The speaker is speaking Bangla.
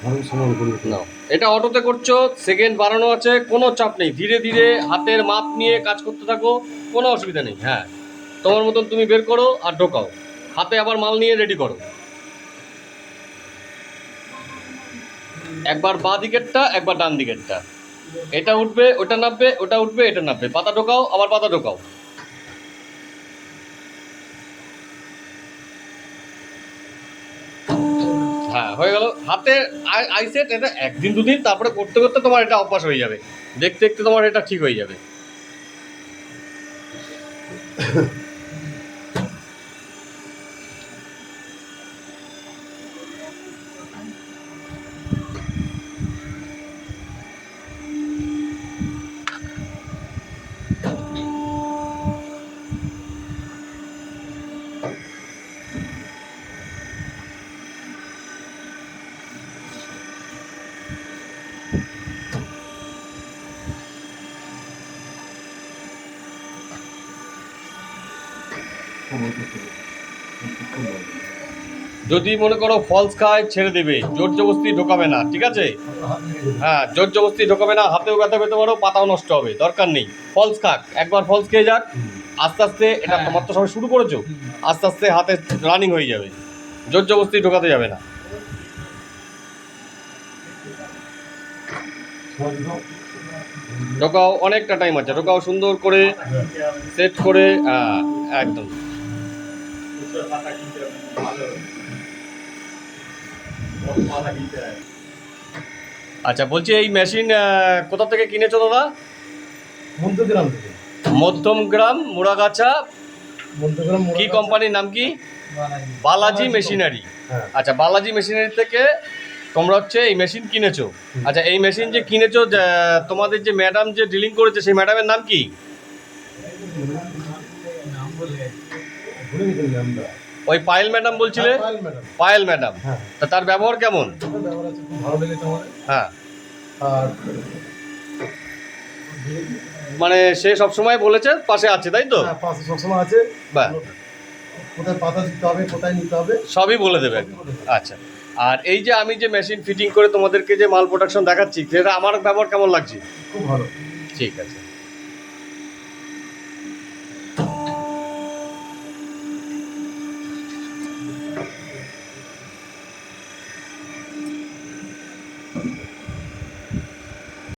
নাও, এটা অটোতে করছো, সেকেন্ড বাড়ানো আছে, কোনো চাপ নেই, ধীরে ধীরে হাতের মাপ নিয়ে কাজ করতে থাকো, কোনো অসুবিধা নেই। হ্যাঁ, তোমার মতন তুমি বের করো আর ঢোকাও, হাতে আবার মাল নিয়ে রেডি করো। একবার বাঁ দিকেরটা, একবার ডান দিকেরটা, এটা উঠবে ওটা নামবে, ওটা উঠবে এটা নামবে, পাতা ঢোকাও আবার পাতা ঢোকাও। হ্যাঁ, হয়ে গেল। হাতে আইসেট এটা একদিন দুদিন, তারপরে করতে করতে তোমার এটা অভ্যাস হয়ে যাবে, দেখতে দেখতে তোমার এটা ঠিক হয়ে যাবে। যদি মনে করো ফলস খায় ছেড়ে দেবে, জোর জবস্তি ঢোকাবে না, ঠিক আছে? হ্যাঁ, জোর জবস্তি ঢোকাবে না, হাতেও ব্যথা পেতে পারো, পাতাও নষ্ট হবে, দরকার নেই। ফলস খাক, একবার ফলস খেয়ে যাক, আস্তে আস্তে এটা তোমার তো সবাই শুরু করেছো, আস্তে আস্তে হাতে রানিং হয়ে যাবে, জোর জবস্তি ঢোকাতে যাবে না। ঢোকাও, অনেকটা টাইম আছে, ঢোকাও সুন্দর করে সেট করে, একদম। আচ্ছা, বলছি এই মেশিন কোথা থেকে কিনেছো দাদা? মধ্যগ্রাম থেকে। মধ্যমগ্রাম, মুড়াগাছা। কি কোম্পানির নাম কি? বালাজি মেশিনারি। আচ্ছা, বালাজি মেশিনারি থেকে তোমরা হচ্ছে এই মেশিন কিনেছো। আচ্ছা, এই মেশিন যে কিনেছো, তোমাদের যে ম্যাডাম যে ডিলিং করেছে সেই ম্যাডামের নাম কি? ওই পায়েল ম্যাডাম বলছিলে? পায়েল ম্যাডাম। তা তার ব্যবহার কেমন? ভালো লেগেছে আমার। হ্যাঁ, আর মানে সে সবসময় বলেছে পাশে আছে, তাই তো? পাশে সবসময় আছে। বাহ, কোথায় পাতা দিতে হবে, কোথায় নিতে হবে, সবই বলে দেবে। আচ্ছা, আর এই যে আমি যে মেশিন ফিটিং করে তোমাদেরকে যে মাল প্রোডাকশন দেখাচ্ছি, সেটা আমার ব্যবহার কেমন লাগছে? খুব ভালো। ঠিক আছে।